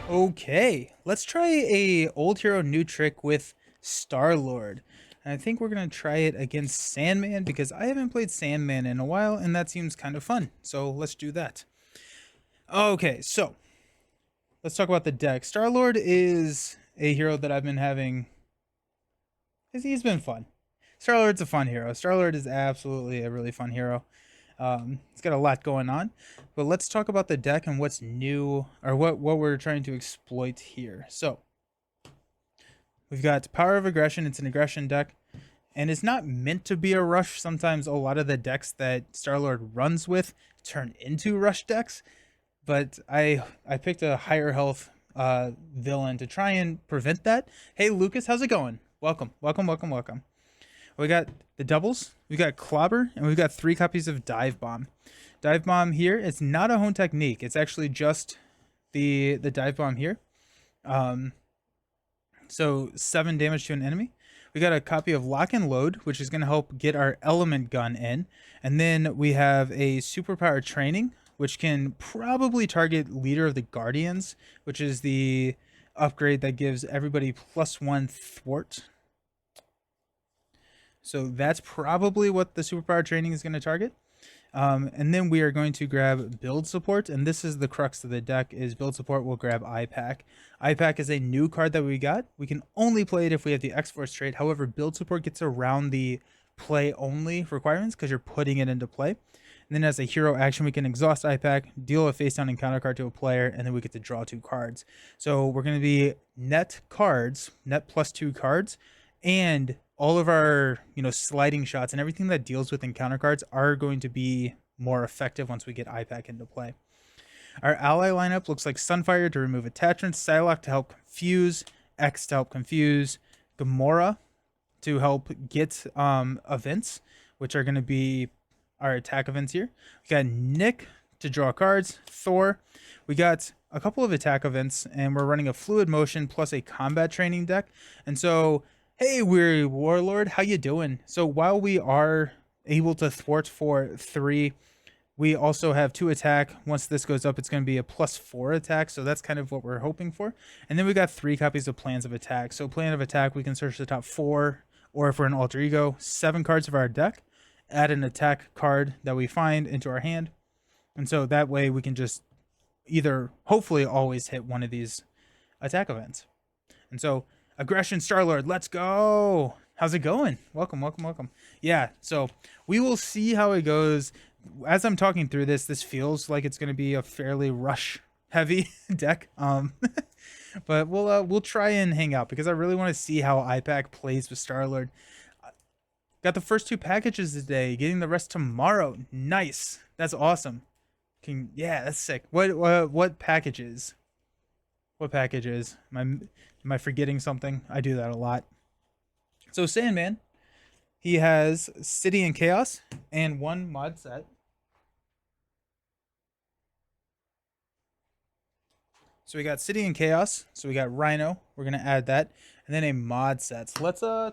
Okay, let's try a old hero new trick with Star-Lord. And I think we're gonna try it against Sandman because I haven't played Sandman in a while and that seems kind of fun. So let's do that. Okay, so let's talk about the deck. Star-Lord is a hero that I've been having. He's been fun. Star-Lord's a fun hero. Star-Lord is absolutely a really fun hero. It's got a lot going on, but let's talk about the deck and what's new or what we're trying to exploit here. So we've got Power of Aggression. It's an aggression deck, and it's not meant to be a rush. Sometimes a lot of the decks that Star-Lord runs with turn into rush decks, but I picked a higher health villain to try and prevent that. Hey Lucas, how's it going? Welcome, welcome, welcome, welcome. We got the doubles, we got Clobber, and we've got 3 copies of Dive Bomb. Dive Bomb here, it's not a hone technique. It's actually just the Dive Bomb here. Um, so 7 damage to an enemy. We got a copy of Lock and Load, which is going to help get our element gun in. And then we have a superpower training, which can probably target Leader of the Guardians, which is the upgrade that gives everybody +1 thwart. So that's probably what the superpower training is going to target. And then we are going to grab build support, and this is the crux of the deck. Is build support will grab IPAC. IPAC is a new card that we got. We can only play it if we have the X-Force trait. However, build support gets around the play only requirements because you're putting it into play. And then as a hero action, we can exhaust IPAC, deal a face down encounter card to a player, and then we get to draw 2 cards. So we're going to be net cards, net +2 cards, and all of our sliding shots and everything that deals with encounter cards are going to be more effective once we get IPAC into play. Our ally lineup looks like Sunfire to remove attachments, Psylocke to help confuse, X to help confuse, Gamora to help get events, which are going to be our attack events here. We got Nick to draw cards, Thor. We got a couple of attack events, and we're running a fluid motion plus a combat training deck. And so hey, Weary Warlord, how you doing? So while we are able to thwart for 3, we also have 2 attack. Once this goes up, it's going to be a +4 attack, so that's kind of what we're hoping for. And then we got 3 copies of Plans of Attack. So Plan of Attack, we can search the top 4, or if we're an alter ego, 7 cards of our deck, add an attack card that we find into our hand. And so that way we can just either hopefully always hit one of these attack events. And so Aggression Star-Lord, let's go. How's it going? Welcome, welcome, welcome. Yeah, so we will see how it goes. As I'm talking through this feels like it's going to be a fairly rush heavy deck. But we'll try and hang out because I really want to see how IPAC plays with Star-Lord. Got the first 2 packages today, getting the rest tomorrow. Nice. That's awesome. Yeah, that's sick. What packages? What packages? Am I forgetting something? I do that a lot. So Sandman, he has City and Chaos and 1 mod set. So we got City and Chaos. So we got Rhino. We're gonna add that, and then a mod set. So let's go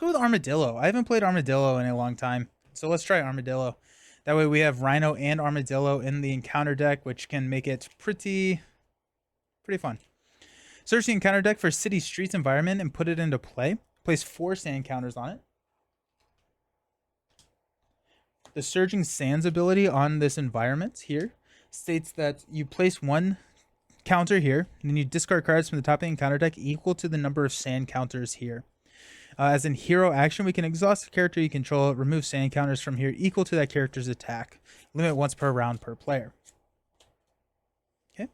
with Armadillo. I haven't played Armadillo in a long time, so let's try Armadillo. That way we have Rhino and Armadillo in the encounter deck, which can make it pretty fun. Search the encounter deck for city, streets, environment, and put it into play. Place 4 sand counters on it. The Surging Sands ability on this environment here states that you place 1 counter here, and then you discard cards from the top of the encounter deck equal to the number of sand counters here. As in hero action, we can exhaust the character you control, remove sand counters from here equal to that character's attack. Limit once per round per player. Okay.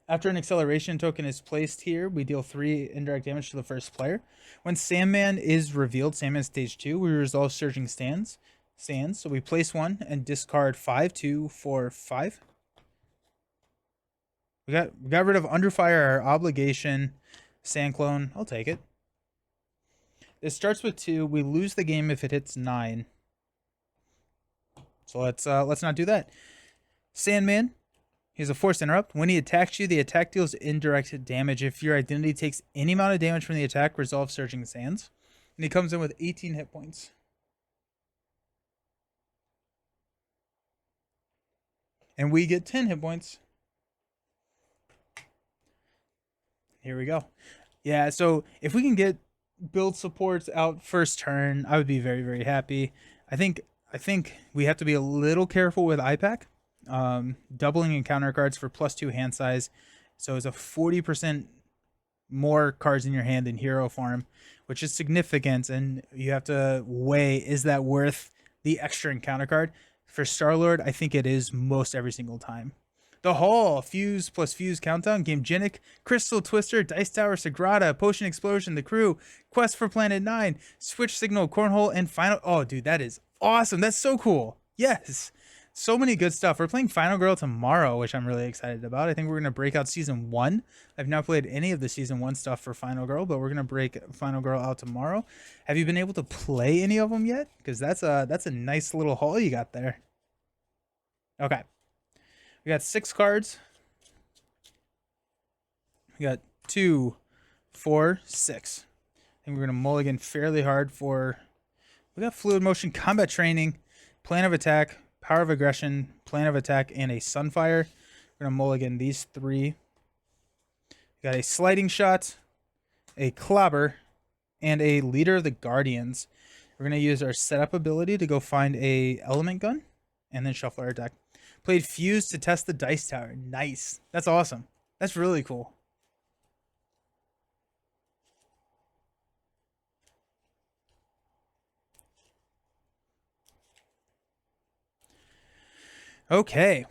After an acceleration token is placed here, we deal 3 indirect damage to the first player. When Sandman is revealed, Sandman stage 2, we resolve Surging Sands. So we place 1 and discard 5, 2, 4, 5. We got rid of Under Fire, our obligation. Sand Clone, I'll take it. It starts with 2. We lose the game if it hits 9. So let's not do that. Sandman, he has a Force Interrupt. When he attacks you, the attack deals indirect damage. If your identity takes any amount of damage from the attack, resolve Surging Sands. And he comes in with 18 hit points. And we get 10 hit points. Here we go. Yeah, so if we can get build supports out first turn, I would be very, very happy. I think we have to be a little careful with IPAC. Doubling encounter cards for +2 hand size. So it's a 40% more cards in your hand than Hero Farm, which is significant, and you have to weigh, is that worth the extra encounter card? For Star-Lord, I think it is most every single time. The Hall, Fuse plus Fuse Countdown, Game Genic, Crystal Twister, Dice Tower, Sagrada, Potion Explosion, The Crew, Quest for Planet 9, Switch Signal, Cornhole, and Final. Oh, dude, that is awesome. That's so cool. Yes. So many good stuff. We're playing Final Girl tomorrow, which I'm really excited about. I think we're going to break out Season 1. I've not played any of the Season 1 stuff for Final Girl, but we're going to break Final Girl out tomorrow. Have you been able to play any of them yet? Because that's a nice little haul you got there. Okay. We got 6 cards. We got 2, 4, 6. I think we're going to mulligan fairly hard for... We got Fluid Motion, Combat Training, Plan of Attack, Power of Aggression, Plan of Attack, and a Sunfire. We're going to mulligan these 3. We got a Sliding Shot, a Clobber, and a Leader of the Guardians. We're going to use our setup ability to go find a Element Gun, and then shuffle our deck. Played Fuse to test the Dice Tower. Nice. That's awesome. That's really cool. Okay.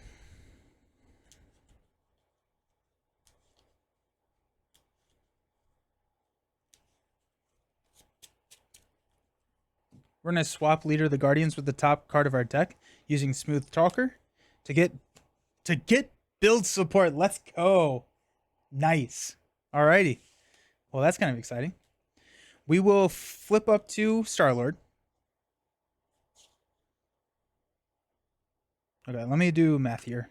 We're going to swap Leader of the Guardians with the top card of our deck using Smooth Talker to get build support. Let's go. Nice. Alrighty. Well, that's kind of exciting. We will flip up to Star-Lord. Okay, let me do math here.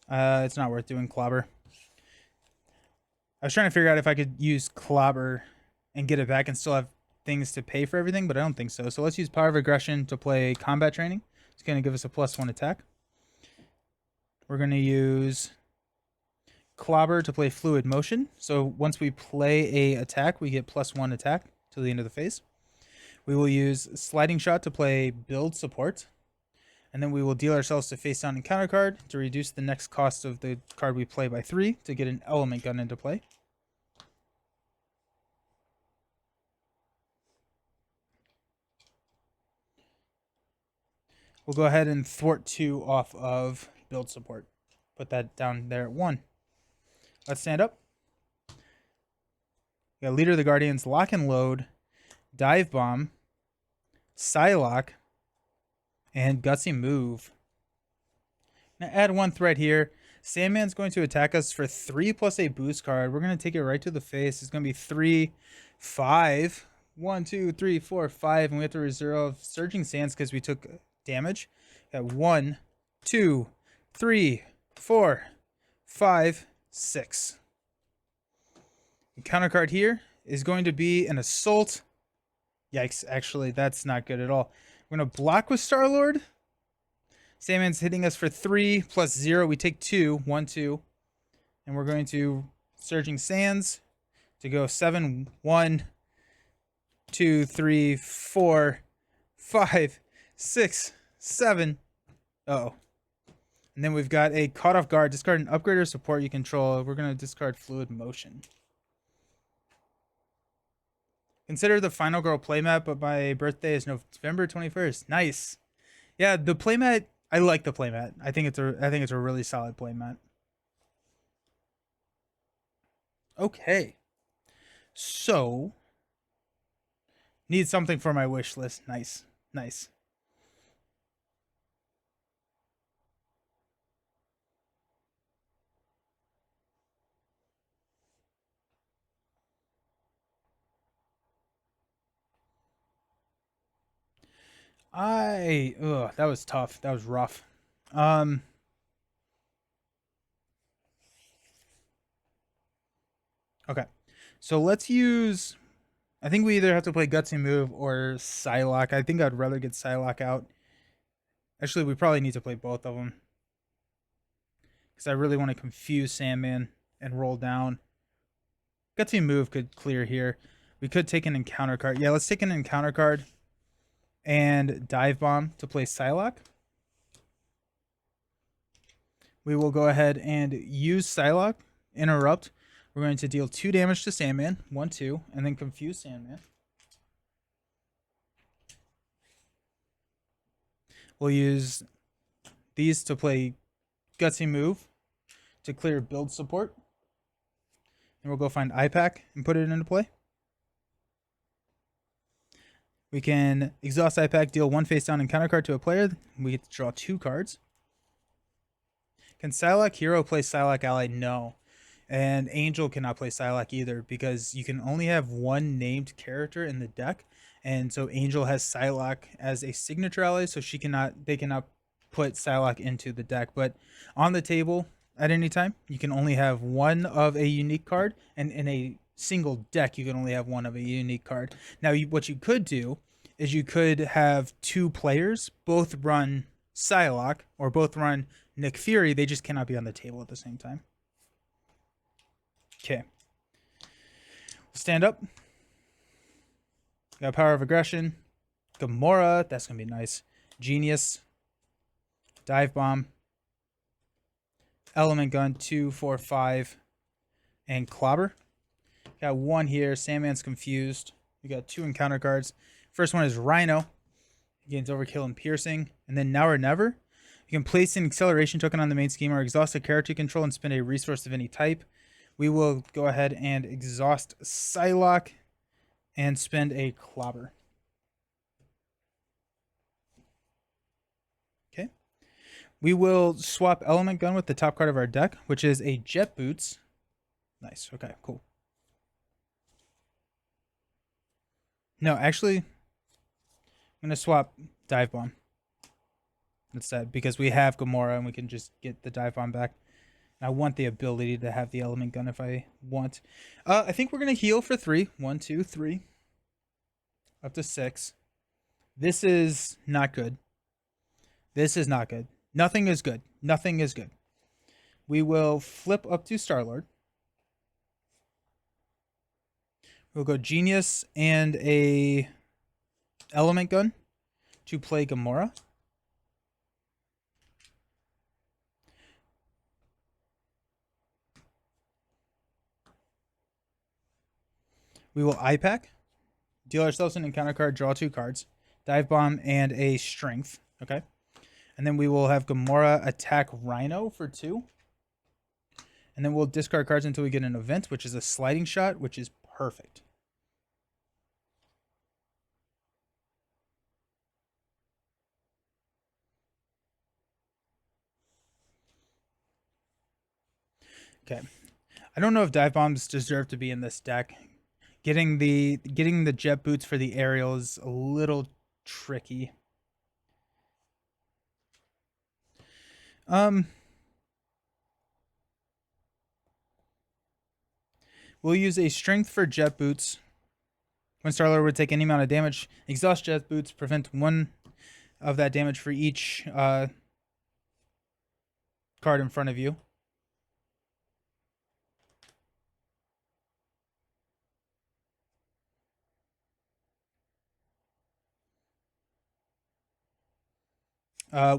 It's not worth doing Clobber. I was trying to figure out if I could use Clobber and get it back and still have things to pay for everything, but I don't think so. So let's use Power of Aggression to play Combat Training. It's going to give us a +1 attack. We're going to use Clobber to play Fluid Motion. So once we play a attack, we get +1 attack till the end of the phase. We will use Sliding Shot to play Build Support. And then we will deal ourselves to face down encounter card to reduce the next cost of the card we play by 3 to get an Element Gun into play. We'll go ahead and thwart 2 off of Build Support. Put that down there at 1. Let's stand up. We got Leader of the Guardians, Lock and Load, Dive Bomb, Psylocke, and Gutsy Move. I'm going to add 1 threat here. Sandman's going to attack us for 3 plus a boost card. We're going to take it right to the face. It's going to be 3, 5. 1, 2, 3, 4, 5. And we have to reserve Surging Sands because we took damage. Got 1, 2, 3, 4, 5, 6. The counter card here is going to be an Assault. Yikes, actually, that's not good at all. We're going to block with Star-Lord. Sandman's hitting us for 3 plus 0. We take 2. 1, 2. And we're going to Surging Sands to go 7, 1, 2, 3, 4, 5, 6, 7. Uh-oh. And then we've got a Caught Off Guard. Discard an upgrade or support you control. We're going to discard Fluid Motion. Consider the Final Girl playmat, but my birthday is November 21st. Nice. Yeah, the playmat, I like the playmat. I think it's a really solid playmat. Okay. So need something for my wish list. Nice. Nice. That was tough. That was rough. Okay. So let's use. I think we either have to play Gutsy Move or Psylocke. I think I'd rather get Psylocke out. Actually, we probably need to play both of them because I really want to confuse Sandman and roll down. Gutsy Move could clear here. We could take an encounter card. Yeah, let's take an encounter card and Dive Bomb to play Psylocke. We will go ahead and use Psylocke, interrupt. We're going to deal 2 damage to Sandman, 1, 2, and then confuse Sandman. We'll use these to play Gutsy Move to clear build support. And we'll go find IPAC and put it into play. We can exhaust IPAC, deal 1 face down encounter card to a player. We get to draw 2 cards. Can Psylocke Hero play Psylocke Ally? No. And Angel cannot play Psylocke either because you can only have 1 named character in the deck. And so Angel has Psylocke as a signature ally, so they cannot put Psylocke into the deck. But on the table at any time, you can only have 1 of a unique card, and in a single deck, you can only have 1 of a unique card. Now, what you could do is you could have 2 players both run Psylocke or both run Nick Fury. They just cannot be on the table at the same time. Okay. Stand up. Got Power of Aggression. Gamora. That's going to be nice. Genius. Dive Bomb. Element Gun. 2, 4, 5. And Clobber. Got 1 here. Sandman's confused. We got 2 encounter cards. First one is Rhino. Gains Overkill and Piercing. And then Now or Never. You can place an acceleration token on the main scheme or exhaust a character you control and spend a resource of any type. We will go ahead and exhaust Psylocke and spend a Clobber. Okay. We will swap Element Gun with the top card of our deck, which is a Jet Boots. Nice. Okay, cool. No, actually, I'm going to swap Dive Bomb instead because we have Gamora and we can just get the Dive Bomb back. I want the ability to have the Element Gun if I want. I think we're going to heal for 3. 1, 2, 3. Up to 6. This is not good. This is not good. Nothing is good. Nothing is good. We will flip up to Star-Lord. We'll go Genius and a Element Gun to play Gamora. We will IPAC, deal ourselves an encounter card, draw 2 cards, Dive Bomb, and a Strength. Okay. And then we will have Gamora attack Rhino for 2. And then we'll discard cards until we get an event, which is a Sliding Shot, which is perfect. Okay. I don't know if Dive Bombs deserve to be in this deck. Getting the Jet Boots for the aerial is a little tricky. We'll use a Strength for Jet Boots. When Star-Lord would take any amount of damage, exhaust Jet Boots, prevent 1 of that damage for each card in front of you.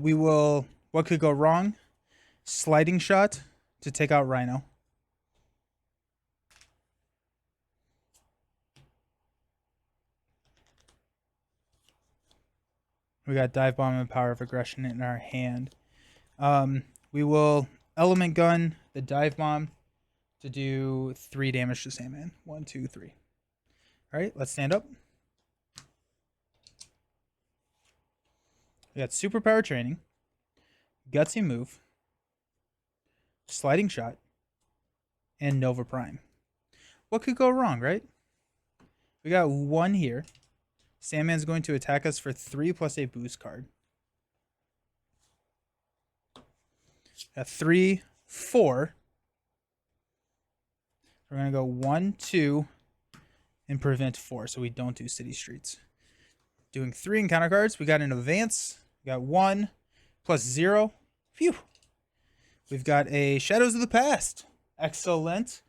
We will. What could go wrong? Sliding Shot to take out Rhino. We got Dive Bomb and Power of Aggression in our hand. We will Element Gun the Dive Bomb to do 3 damage to Sandman. 1, 2, 3. All right, let's stand up. We got Superpower Training, Gutsy Move, Sliding Shot, and Nova Prime. What could go wrong, right? We got 1 here. Sandman's going to attack us for 3 plus a boost card. Got 3, 4. We're going to go 1, 2, and prevent 4, so we don't do city streets. Doing 3 encounter cards. We got an advance. We got 1 plus 0. Phew. We've got a Shadows of the Past. Excellent.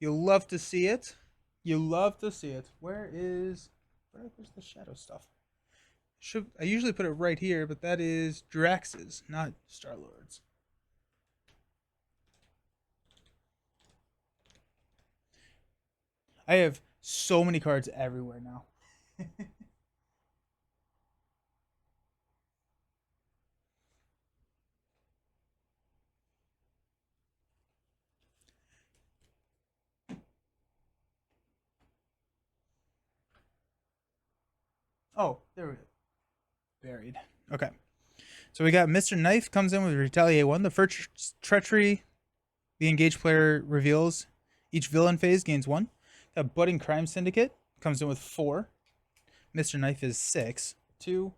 You'll love to see it. You love to see it. Where's the shadow stuff? I usually put it right here, but that is Drax's, not Star-Lord's. I have so many cards everywhere now. Oh, there we go. Buried. Okay. So we got Mr. Knife comes in with Retaliate 1. The first treachery the engaged player reveals. Each villain phase gains 1. Got Budding Crime Syndicate comes in with 4. Mr. Knife is 6. 2,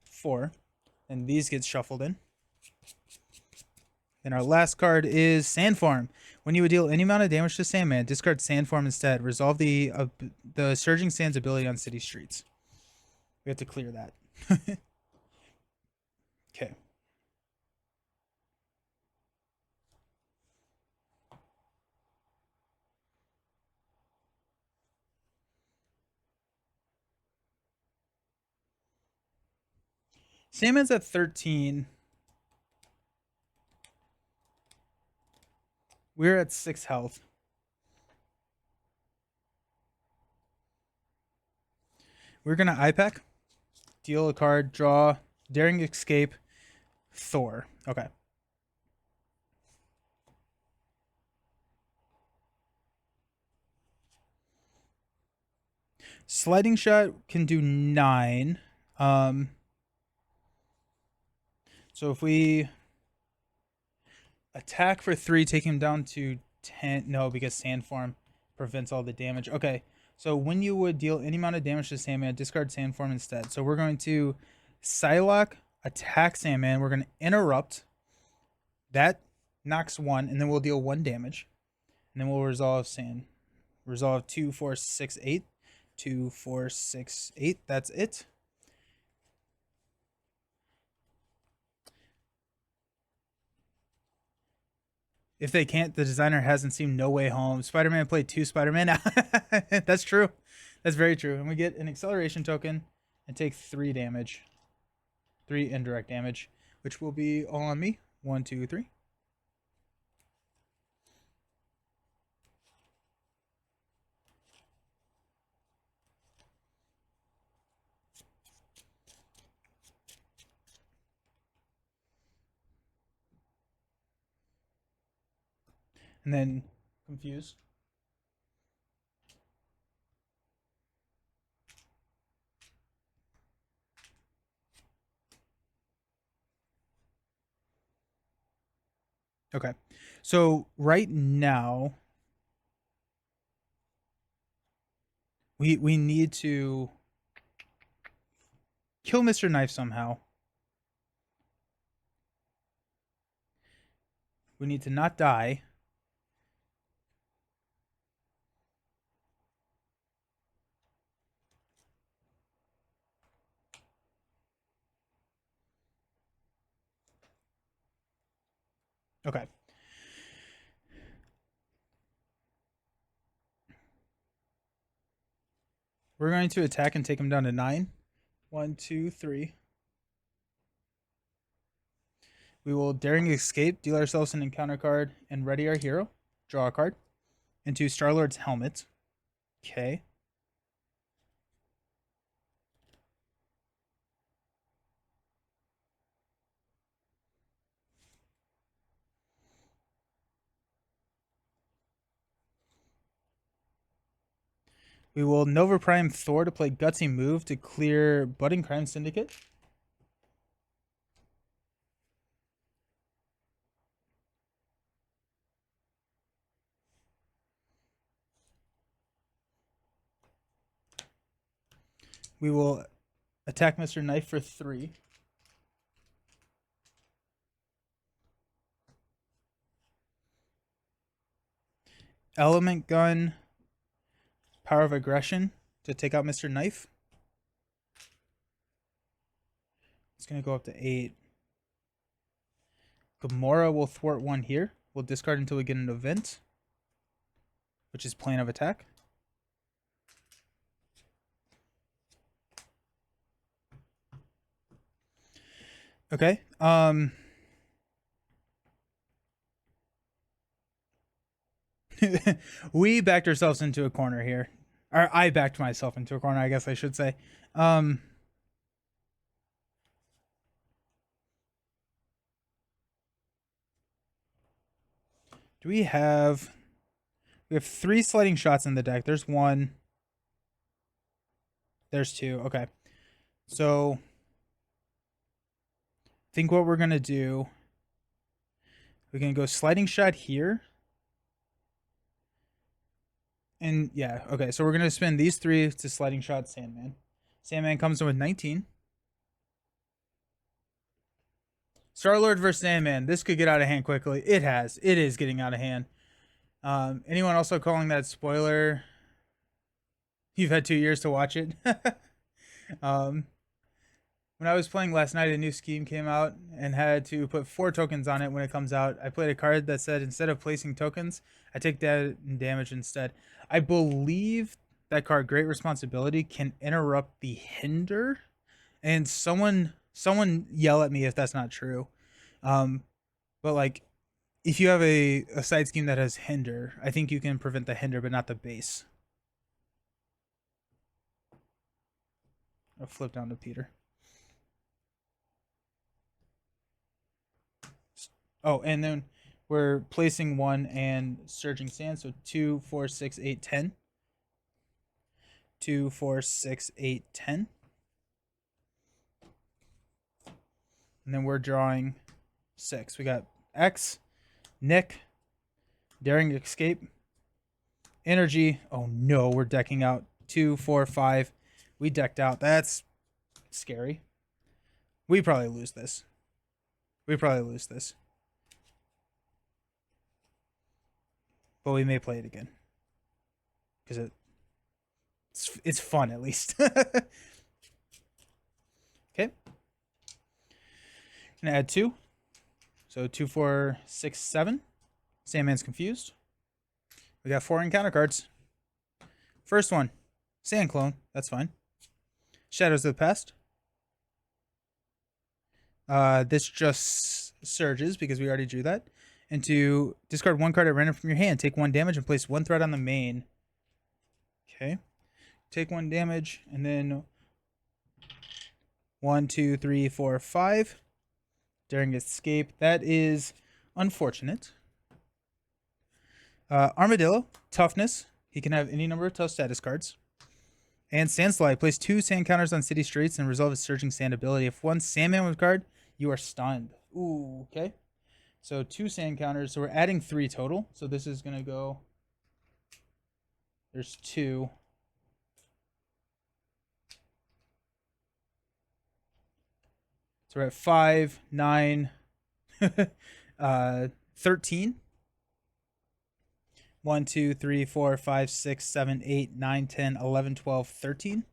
4. And these get shuffled in. And our last card is Sandfarm. When you would deal any amount of damage to Sandman, discard Sandfarm instead. Resolve the Surging Sand's ability on city streets. We have to clear that. Okay. Sandman's at 13. We're at 6 health. We're going to IPAC. Deal a card, draw, Daring Escape, Thor. Okay. Sliding Shot can do 9. So if we attack for 3, take him down to 10. No, because Sandform prevents all the damage. Okay. So when you would deal any amount of damage to Sandman, discard Sandform instead. So we're going to Psylocke, attack Sandman. We're going to interrupt. That knocks 1, and then we'll deal 1 damage. And then we'll resolve Sand. Resolve 2, 4, 6, 8. 2, 4, 6, 8. That's it. If they can't, the designer hasn't seen No Way Home. Spider-Man played 2 Spider-Man. That's true. That's very true. And we get an acceleration token and take 3 damage. 3 indirect damage, which will be all on me. 1, 2, 3. And then confuse. Okay. So right now we need to kill Mr. Knife somehow. We need to not die. Okay. We're going to attack and take him down to 9. 1, 2, 3. We will Daring Escape, deal ourselves an encounter card, and ready our hero. Draw a card. Into Star-Lord's helmet. Okay. We will Nova Prime Thor to play Gutsy Move to clear Budding Crime Syndicate. We will attack Mr. Knife for 3. Element Gun, Power of Aggression to take out Mr. Knife. It's going to go up to 8. Gamora will thwart 1 here. We'll discard until we get an event, which is Plane of Attack. Okay. We backed ourselves into a corner here. Or I backed myself into a corner, I guess I should say. Do we have 3 sliding shots in the deck. There's 1. There's 2. Okay. So I think what we're going to do, we're going to go sliding shot here. And yeah, okay. So we're going to spend these 3 to sliding shot Sandman. Sandman comes in with 19. Star-Lord versus Sandman. This could get out of hand quickly. It has. It is getting out of hand. Anyone also calling that spoiler? You've had 2 years to watch it. When I was playing last night, a new scheme came out and had to put 4 tokens on it when it comes out. I played a card that said instead of placing tokens, I take that damage instead. I believe that card, Great Responsibility, can interrupt the hinder. And someone yell at me if that's not true. But like, if you have a side scheme that has hinder, I think you can prevent the hinder, but not the base. I'll flip down to Peter. Oh, and then we're placing 1 and Surging Sand. So 2, 4, 6, 8, 10. 2, 4, 6, 8, 10. And then we're drawing 6. We got X, Nick, Daring Escape, Energy. Oh no, we're decking out 2, 4, 5. We decked out. That's scary. We probably lose this. But we may play it again. Because it's fun, at least. Okay. Gonna add 2. So 2, 4, 6, 7. Sandman's confused. We got 4 encounter cards. First one, Sand Clone. That's fine. Shadows of the Past. This just surges because we already drew that. And to discard 1 card at random from your hand, take 1 damage and place 1 threat on the main. Okay. Take 1 damage and then 1, 2, 3, 4, 5. Daring Escape. That is unfortunate. Armadillo, Toughness. He can have any number of tough status cards. And Sandslide. Place 2 sand counters on city streets and resolve his Surging Sand ability. If 1 Sandman with card, you are stunned. Ooh, okay. So 2 sand counters. So we're adding 3 total. So this is going to go... There's 2. So we're at 5, 9, 13. 1, 2, 3, 4, 5, 6, 7, 8, 9, 10, 11, 12, 13.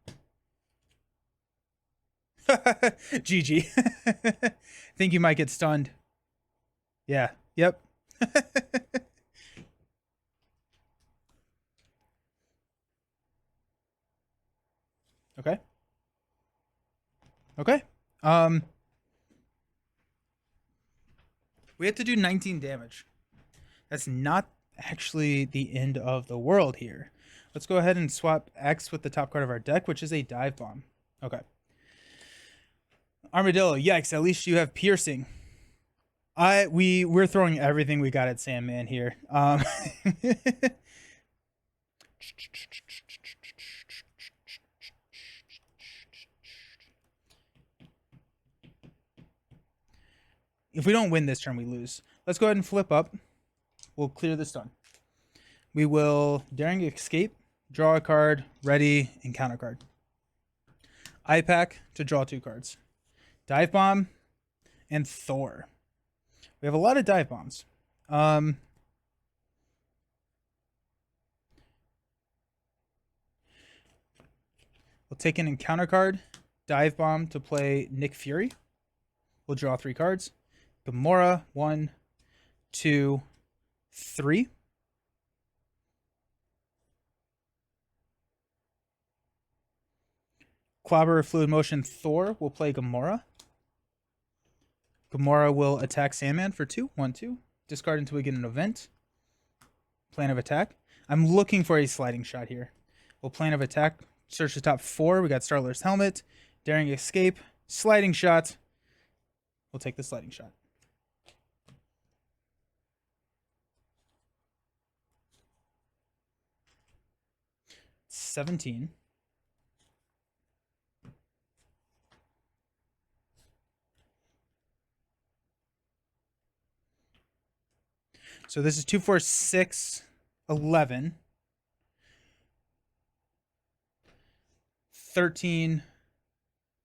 GG. Think you might get stunned. Yeah. Yep. Okay. Okay. We have to do 19 damage. That's not actually the end of the world here. Let's go ahead and swap X with the top card of our deck, which is a Dive Bomb. Okay. Armadillo, yikes, at least you have Piercing. We're throwing everything we got at Sandman here. If we don't win this turn, we lose. Let's go ahead and flip up. We'll clear the stun. We will Daring Escape, draw a card, ready, and counter card. IPAC to draw 2 cards. Dive Bomb and Thor. We have a lot of Dive Bombs. We'll take an encounter card, Dive Bomb to play Nick Fury. We'll draw 3 cards. Gamora, 1, 2, 3. Clobber Fluid Motion Thor will play Gamora. Gamora will attack Sandman for 2. 1, 2. Discard until we get an event. Plan of attack. I'm looking for a sliding shot here. We'll plan of attack. Search the top 4. We got Star-Lord's helmet. Daring escape. Sliding shot. We'll take the sliding shot. $17. So this is 2, 4, 6, 11, 13,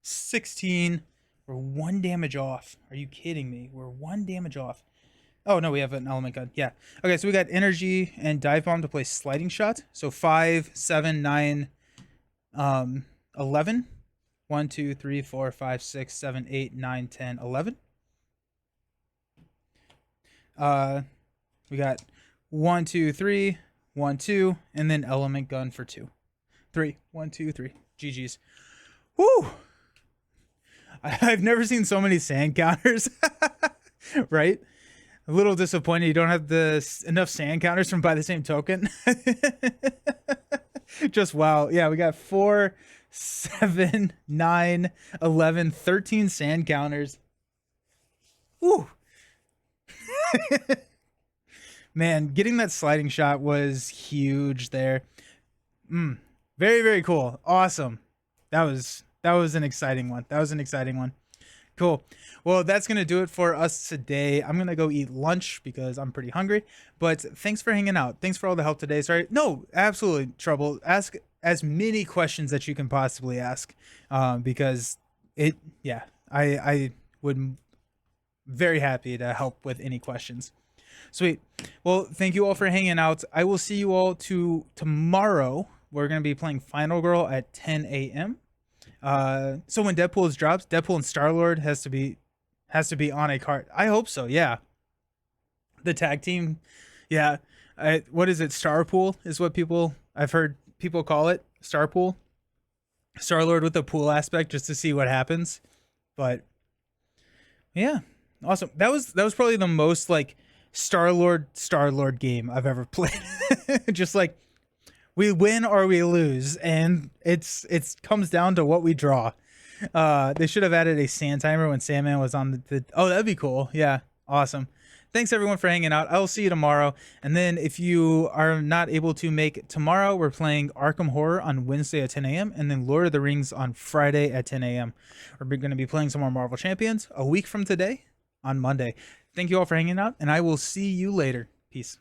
16. We're 1 damage off. Are you kidding me? We're 1 damage off. Oh, no, we have an element gun. Yeah. Okay, so we got energy and dive bomb to play sliding shot. So 5, 7, 9, 11. 1, 2, 3, 4, 5, 6, 7, 8, 9, 10, 11. We got 1, 2, 3, 1, 2, and then element gun for 2. 3, 1, 2, 3. GG's. Woo! I've never seen so many sand counters. Right? A little disappointed you don't have enough sand counters from buy the same token. Just wow. Yeah, we got 4, 7, 9, 11, 13 sand counters. Woo! Man, getting that sliding shot was huge there. Very, very cool. Awesome. That was an exciting one. That was an exciting one. Cool. Well, that's going to do it for us today. I'm going to go eat lunch because I'm pretty hungry. But thanks for hanging out. Thanks for all the help today. Sorry. No, absolutely trouble. Ask as many questions that you can possibly ask because I would very happy to help with any questions. Sweet. Well, thank you all for hanging out. I will see you all tomorrow. We're going to be playing Final Girl at 10 a.m. So when Deadpool drops, Deadpool and Star-Lord has to be on a card. I hope so. Yeah. The tag team. Yeah. What is it? Starpool is what I've heard people call it. Starpool. Star-Lord with the pool aspect just to see what happens. But yeah. Awesome. That was probably the most like Star-Lord game I've ever played. Just like we win or we lose, and it's comes down to what we draw. They should have added a sand timer when Sandman was on the oh, that'd be cool. Yeah, awesome. Thanks everyone for hanging out. I will see you tomorrow. And then if you are not able to make tomorrow, we're playing Arkham Horror on Wednesday at 10 a.m. and then Lord of the Rings on Friday at 10 a.m. We're going to be playing some more Marvel Champions a week from today on Monday. Thank you all for hanging out, and I will see you later. Peace.